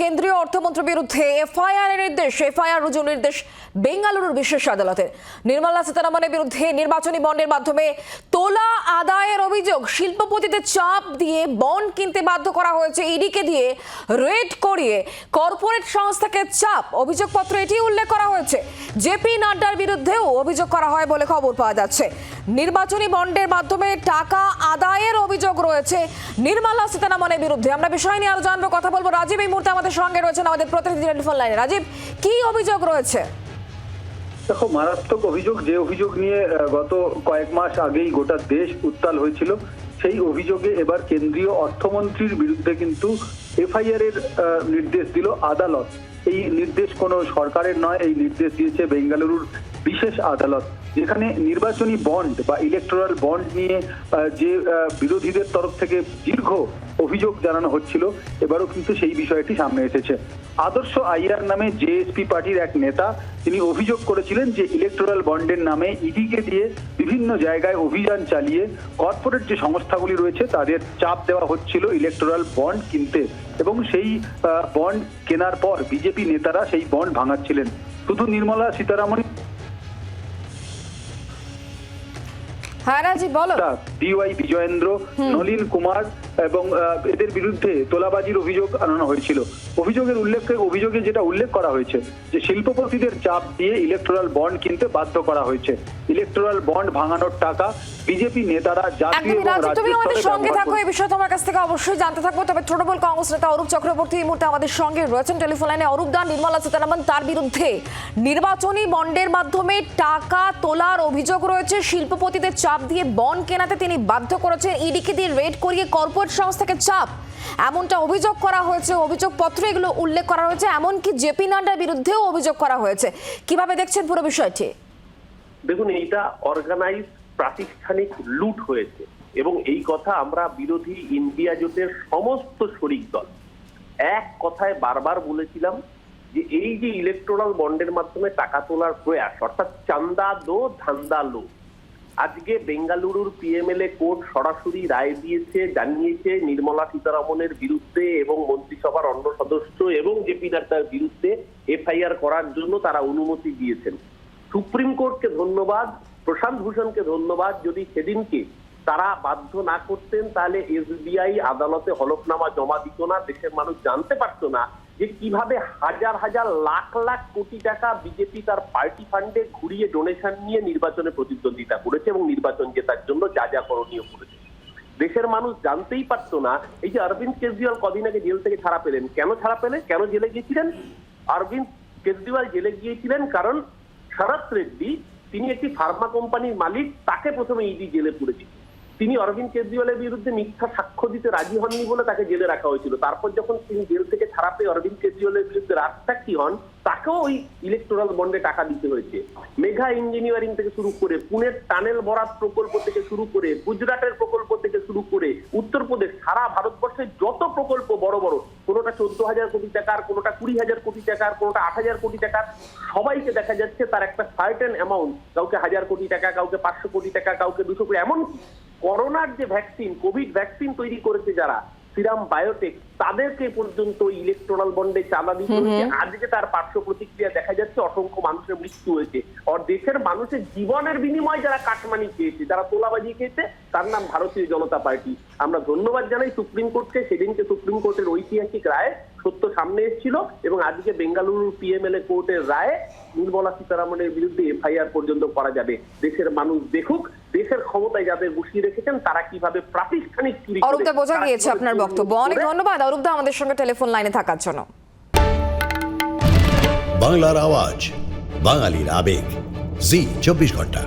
কেন্দ্রীয় অর্থমন্ত্রীর বিরুদ্ধে এফআইআর রুজুর নির্দেশ বেঙ্গালুরুর বিশেষ আদালতের। নির্মলা সীতারামনের বিরুদ্ধে নির্বাচনী বন্ডের মাধ্যমে তোলা আদায়ের অভিযোগ, শিল্পপতিদের চাপ দিয়ে বন্ড কিনতে বাধ্য করা হয়েছে, ইডিকে দিয়ে রেড করিয়ে কর্পোরেট সংস্থাকে চাপ, অভিযোগপত্র এটি উল্লেখ করা হয়েছে। জেপি নাড্ডার বিরুদ্ধেও অভিযোগ করা হয় বলে খবর পাওয়া যাচ্ছে। নির্বাচনী বন্ডের মাধ্যমে টাকা আদায়ের অভিযোগ রয়েছে নির্মলা সীতারামনের বিরুদ্ধে। আমরা বিষয় নিয়ে আরো জানবো, কথা বলবো। রাজীব এই মুহূর্তে আমাদের সঙ্গে রয়েছেন, আমাদের প্রতিনিধি টেলিফোন লাইনে। রাজীব, কি অভিযোগ রয়েছে? দেখো, মারাত্মক অভিযোগ, যে অভিযোগ নিয়ে গত কয়েক মাস আগেই গোটা দেশ উত্তাল হয়েছিল, সেই অভিযোগে এবার কেন্দ্রীয় অর্থমন্ত্রীর বিরুদ্ধে কিন্তু এফআইআর এর নির্দেশ দিল আদালত। এই নির্দেশ কোনো সরকারের নয়, এই নির্দেশ দিয়েছে বেঙ্গালুরুর বিশেষ আদালত, যেখানে নির্বাচনী বন্ড বা ইলেকটোরাল বন্ড নিয়ে যে বিরোধীদের তরফ থেকে দীর্ঘ অভিযোগ জানানো হচ্ছিল, এবারও কিন্তু সেই বিষয়টি সামনে এসেছে। আদর্শ আইয়ার নামে জেএসপি পার্টির এক নেতা, তিনি অভিযোগ করেছিলেন যে ইলেকটোরাল বন্ডের নামে ইডিকে দিয়ে বিভিন্ন জায়গায় অভিযান চালিয়ে কর্পোরেট যে সংস্থাগুলি রয়েছে তাদের চাপ দেওয়া হচ্ছিল ইলেকটোরাল বন্ড কিনতে, এবং সেই বন্ড কেনার পর বিজেপি নেতারা সেই বন্ড ভাঙাচ্ছিলেন। শুধু নির্মলা সীতারামন, ডিওয়াই বিজয়েন্দ্র, নলিন কুমার এবং এদের বিরুদ্ধে তোলাবাজির অভিযোগ আনানো হয়েছিল। অভিযোগে যেটা উল্লেখ করা হয়েছে যে শিল্পপতিদের চাপ দিয়ে ইলেকটোরাল বন্ড কিনতে বাধ্য করা হয়েছে। ইলেকটোরাল বন্ড ভাঙানোর টাকা বিজেপি নেতারা জাতীয় এবং রাজ্য স্তরে আমাদের সঙ্গে থাকো, এই বিষয়ে তোমার কাছ থেকে অবশ্যই জানতে থাকবো। তবে তৃণমূল কংগ্রেস নেতা অরূপ চক্রবর্তী এই মুহূর্তে আমাদের সঙ্গে রয়েছেন টেলিফোন লাইনে। অরূপ দা, নির্মলা সীতারামন, তার বিরুদ্ধে নির্বাচনী বন্ডের মাধ্যমে টাকা তোলার অভিযোগ রয়েছে, শিল্পপতিদের চাপ দিয়ে বন্ড কেনাতে তিনি বাধ্য করেছেন, ইডিকে দিয়ে রেড করিয়ে কর্পোরেট সংস্থাকে চাপ, এমনটা অভিযোগ করা হয়েছে। অভিযোগপত্রে এগুলো উল্লেখ করা হয়েছে, এমনকি জেপি নাড্ডার বিরুদ্ধেও অভিযোগ করা হয়েছে। কিভাবে দেখছেন পুরো বিষয়টি? দেখুন, এইটা অর্গানাইজ প্রাতিষ্ঠানিক লুট হয়েছে, এবং এই কথা আমরা বিরোধী ইন্ডিয়া জোটের সমস্ত শরিক দল এক কথায় বারবার বলেছিলাম যে এই যে ইলেকটোরাল বন্ডের মাধ্যমে টাকা তোলার প্রয়াস, অর্থাৎ চান্দা দো ধান্দা লো, আজকে বেঙ্গালুরুর পিএমএলএ কোর্ট সরাসরি রায় দিয়েছে, জানিয়েছে নির্মলা সীতারামনের বিরুদ্ধে এবং মন্ত্রিসভার অন্য সদস্য এবং জেপি নাড্ডার বিরুদ্ধে এফআইআর করার জন্য তারা অনুমতি দিয়েছেন। সুপ্রিম কোর্টকে ধন্যবাদ, প্রশান্ত ভূষণকে ধন্যবাদ। যদি সেদিনকে তারা বাধ্য না করতেন তাহলে এসবিআই আদালতে হলফনামা জমা দিত না, দেশের মানুষ জানতে পারতো না যে কিভাবে হাজার হাজার লাখ লাখ কোটি টাকা বিজেপি তার পার্টি ফান্ডে ঘুরিয়ে ডোনেশন নিয়ে নির্বাচনে প্রতিদ্বন্দ্বিতা করেছে এবং নির্বাচন জেতার জন্য যা যা করণীয় করেছে। দেশের মানুষ জানতেই পারতো না। এই যে অরবিন্দ কেজরিওয়াল কদিন আগে জেল থেকে ছাড়া পেলেন, কেন ছাড়া পেলেন, কেন জেলে গিয়েছিলেন? অরবিন্দ কেজরিওয়াল জেলে গিয়েছিলেন কারণ শরৎ রেড্ডি, তিনি একটি ফার্মা কোম্পানির মালিক, তাকে প্রথমে ইডি জেলে পুরেছিল। তিনি অরবিন্দ কেজরিওয়ালের বিরুদ্ধে মিথ্যা সাক্ষ্য দিতে রাজি হননি বলে তাকে জেলে রাখা হয়েছিল। তারপর যখন তিনি জেল থেকে ছাড়া পেয়ে অরবিন্দ কেজরিওয়ালের বিরুদ্ধে রাজসাক্ষী হন, তাকেও ওই ইলেকটোরাল বন্ডে টাকা দিতে হয়েছে। মেঘা ইঞ্জিনিয়ারিং থেকে শুরু করে, পুনের টানেল বরাদ প্রকল্প থেকে শুরু করে, গুজরাটের প্রকল্প থেকে শুরু করে, উত্তরপ্রদেশ, সারা ভারতবর্ষের যত প্রকল্প বড় বড়, কোনোটা 14,000 কোটি টাকার, কোনোটা 20,000 কোটি টাকার, কোনোটা 8,000 কোটি টাকার, সবাইকে দেখা যাচ্ছে তার একটা সার্টেন অ্যামাউন্ট, কাউকে 1,000 কোটি টাকা, কাউকে 500 কোটি টাকা, কাউকে 200 কোটি। এমনকি করোনার যে ভ্যাকসিন, কোভিড ভ্যাকসিন তৈরি করেছে যারা, সিরাম বায়োটেক, তাদেরকে পর্যন্ত ইলেকটোরাল বন্ডে চাঁদা দিতে হয়েছে। আজকে তার পার্শ্ব প্রতিক্রিয়া দেখা যাচ্ছে, অসংখ্য মানুষের মৃত্যু হয়েছে। আর দেশের মানুষের জীবনের বিনিময়ে যারা কাটমানি খেয়েছে, যারা তোলাবাজি খেয়েছে, তার নাম ভারতীয় জনতা পার্টি। আমরা ধন্যবাদ জানাই সুপ্রিম কোর্টকে। সেদিনকে সুপ্রিম কোর্টের ঐতিহাসিক রায় সত্য সামনে এসেছিল, এবং আজকে বেঙ্গালুরু পিএমএলএ কোর্টের রায়ে নির্মলা সীতারামনের বিরুদ্ধে এফআইআর পর্যন্ত করা যাবে। দেশের মানুষ দেখুক, দেশের ক্ষমতায় যাদের বসিয়ে রেখেছেন তারা কিভাবে প্রাতিষ্ঠানিক চুরি করে। অরূপদা, বোঝা গিয়েছে আপনার বক্তব্য। অনেক ধন্যবাদ অরূপদা আমাদের সঙ্গে টেলিফোন লাইনে থাকার জন্য। বাংলার আওয়াজ, বাঙালির আবেগ, জি 24 ঘন্টা।